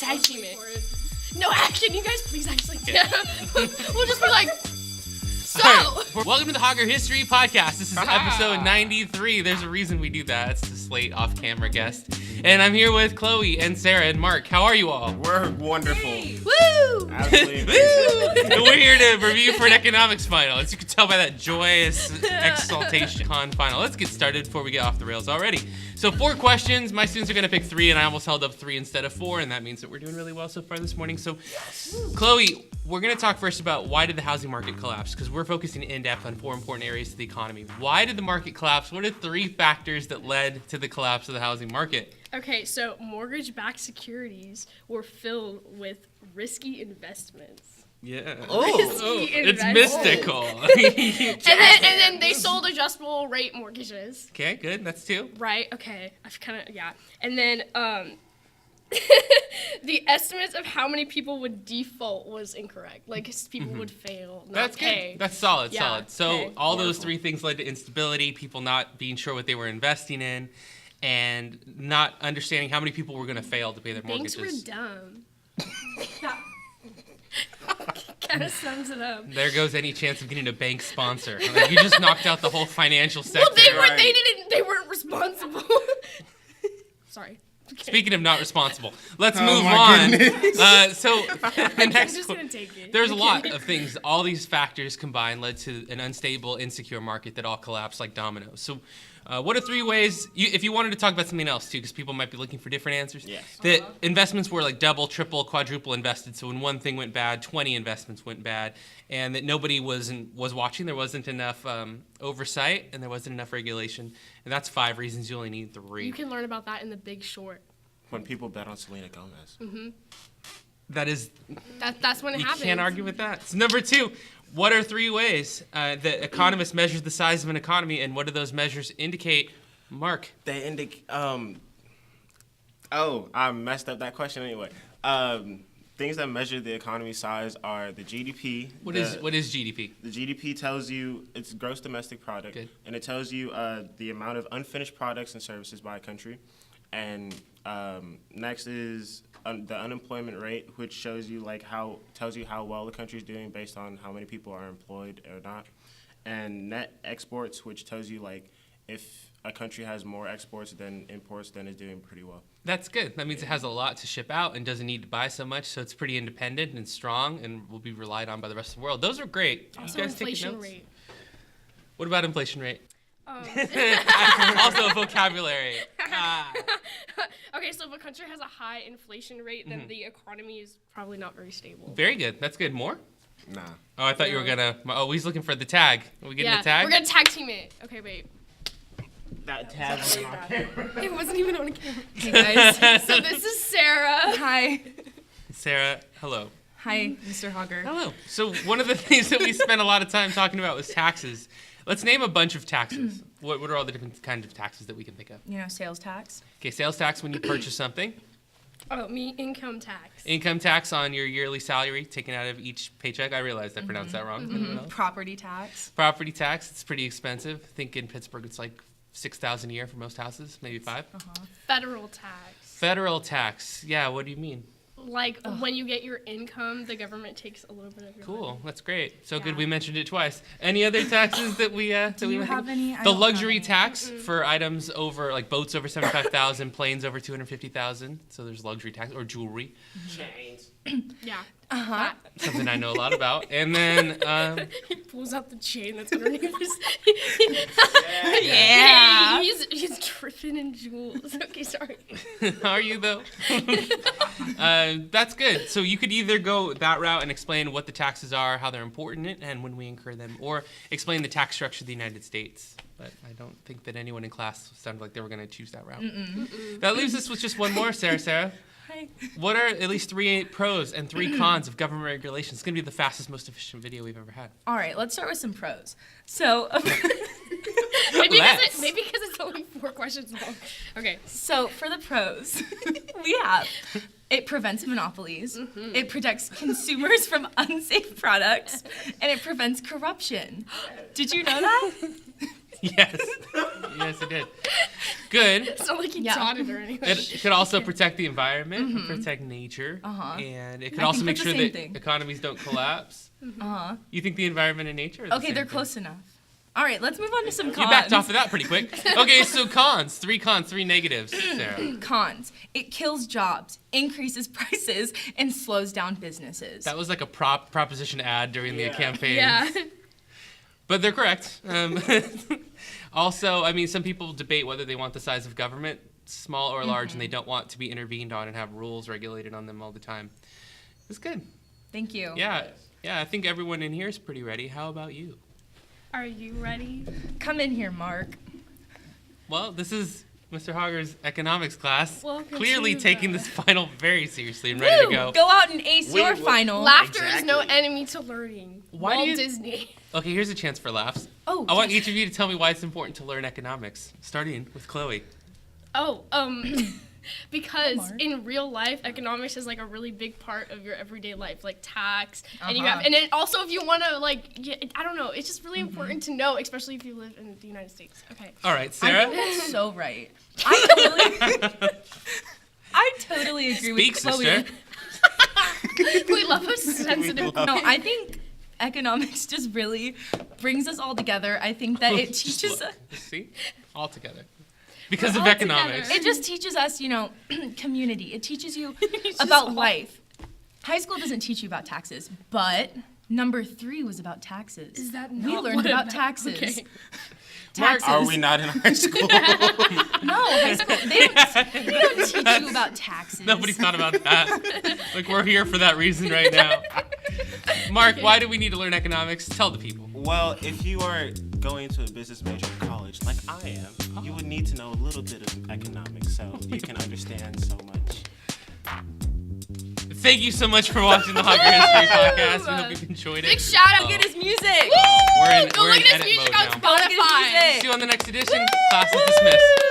tag team it. No action, you guys please actually do. We'll just be like, so. Right. Welcome to the Hauger History Podcast. This is episode 93. There's a reason we do that. It's the Slate off-camera guest. And I'm here with Chloe and Sarah and Mark. How are you all? We're wonderful. Hey. Woo! Absolutely. And we're here to review for an economics final. As you can tell by that joyous exaltation con final. Let's get started before we get off the rails already. So 4 questions. My students are going to pick 3, and I almost held up 3 instead of 4, and that means that we're doing really well so far this morning. So, Chloe, we're going to talk first about why did the housing market collapse, because we're focusing in depth on 4 important areas of the economy. Why did the market collapse? What are 3 factors that led to the collapse of the housing market? Okay, so mortgage-backed securities were filled with risky investments. Yeah. It's mystical. and then they sold adjustable rate mortgages. Okay, good. That's 2. Right. Okay. I've kind of And then the estimates of how many people would default was incorrect. Like people would fail. Not That's pay. good. That's solid. Yeah, Solid. So okay. all those 3 things led to instability, people not being sure what they were investing in, and not understanding how many people were going to fail to pay their mortgages. Banks were dumb. Kind of sums it up. There goes any chance of getting a bank sponsor. Like, you just knocked out the whole financial sector. Well, they weren't responsible. Sorry. Okay. Speaking of not responsible, let's move on. So the next, just gonna take it. There's a lot of things. All these factors combined led to an unstable, insecure market that all collapsed like dominoes. So what are 3 ways, if you wanted to talk about something else too, because people might be looking for different answers, that investments were like double, triple, quadruple invested. So when one thing went bad, 20 investments went bad, and that nobody was watching. There wasn't enough oversight, and there wasn't enough regulation. And that's 5 reasons you only need 3. You can learn about that in The Big Short. When people bet on Selena Gomez. Mm-hmm. That's when it happens. You can't argue with that. So number 2, what are 3 ways that economists measure the size of an economy, and what do those measures indicate? Mark. They indicate. I messed up that question anyway. Things that measure the economy size are the GDP. What is GDP? The GDP tells you it's gross domestic product, and it tells you the amount of unfinished products and services by a country. And next is the unemployment rate, which shows you tells you how well the country's doing based on how many people are employed or not. And net exports, which tells you if a country has more exports than imports, then it's doing pretty well. That's good. That means it has a lot to ship out and doesn't need to buy so much, so it's pretty independent and strong and will be relied on by the rest of the world. Those are great. Also, you guys inflation notes? rate. What about inflation rate? Oh. Also vocabulary. Okay, so if a country has a high inflation rate, then the economy is probably not very stable. Very good. That's good. More? Nah. Oh, I thought you were gonna. Oh, he's looking for the tag. Are we getting the tag? We're gonna tag team it. Okay, wait. That tag wasn't on camera. It wasn't even on camera. Hey guys. So this is Sarah. Hi. Sarah, hello. Hi, Mr. Hauger. Hello. So one of the things that we spent a lot of time talking about was taxes. Let's name a bunch of taxes. What are all the different kinds of taxes that we can think of? Sales tax. Okay, sales tax when you purchase something. Oh, income tax. Income tax on your yearly salary taken out of each paycheck. I realized I pronounced that wrong. Mm-hmm. Property tax. Property tax. It's pretty expensive. I think in Pittsburgh it's like $6,000 a year for most houses, maybe 5. Federal tax. Federal tax. Yeah, what do you mean? When you get your income, the government takes a little bit of your Cool, money. that's great. So good we mentioned it twice. Any other taxes that we Do you have any? The luxury tax for items over, like boats over 75,000, planes over 250,000. So there's luxury tax, or jewelry. Chains. Yeah. Something I know a lot about. And then He pulls out the chain that's underneath his. Yeah. He's dripping in jewels. Okay, sorry. are you though? That's good. So you could either go that route and explain what the taxes are, how they're important, and when we incur them, or explain the tax structure of the United States. But I don't think that anyone in class sounded like they were going to choose that route. That leaves us with just one more, Sarah. Hi. What are at least 3 pros and 3 cons of government regulation? It's going to be the fastest, most efficient video we've ever had. All right, let's start with some pros. So, maybe because it's only 4 questions long. Okay. So for the pros, we have it prevents monopolies, it protects consumers from unsafe products, and it prevents corruption. Did you know that? Yes. Yes, it did. Good. It's not like he Yeah. taught it or anything. It could also protect the environment, and protect nature, and it could I also think make that's sure the that same thing. economies don't collapse. You think the environment and nature are the Okay, same they're thing? close enough. All right, let's move on to some cons. You backed off of that pretty quick. Okay, so cons. 3 cons, 3 negatives, Sarah. Cons. It kills jobs, increases prices, and slows down businesses. That was like a proposition ad during the campaign. Yeah. But they're correct. Also, I mean, some people debate whether they want the size of government small or large, and they don't want to be intervened on and have rules regulated on them all the time. It's good. Thank you. Yeah, I think everyone in here is pretty ready. How about you? Are you ready? Come in here, Mark. Well, this is Mr. Hauger's economics class. Welcome Clearly to taking the- this final very seriously and ready to go. Go out and ace your Wait. final. Laughter is no Exactly. enemy to learning. Why do Walt you- Disney. Okay, here's a chance for laughs. Oh, I want each of you to tell me why it's important to learn economics, starting with Chloe. Oh, because Mark. in real life, economics is like a really big part of your everyday life, like tax, and you Uh-huh. have, and then also if you want to I don't know, it's just really important to know, especially if you live in the United States. Okay. All right, I Sarah. think that's so right. I totally agree Speak, with Chloe. sister. We love a sensitive. No, I think economics just really brings us all together. I think that it Just teaches look. us. See? All together. Because We're of all economics. together. It just teaches us, community. It teaches you about life. High school doesn't teach you about taxes, but number 3 was about taxes. Is that we not learned what about it- taxes? okay. Taxes. Are we not in high school? No, high school. They don't teach you about taxes. Nobody's thought about that. Like, we're here for that reason right now. Mark, why do we need to learn economics? Tell the people. Well, if you are going to a business major in college, like I am, you would need to know a little bit of economics so you can understand so much. Thank you so much for watching the Hauger History Podcast. We hope you've enjoyed it. Big shout out. Get his music. We're in Go look at his edit music mode on now. Spotify. See you on the next edition. Class is dismissed.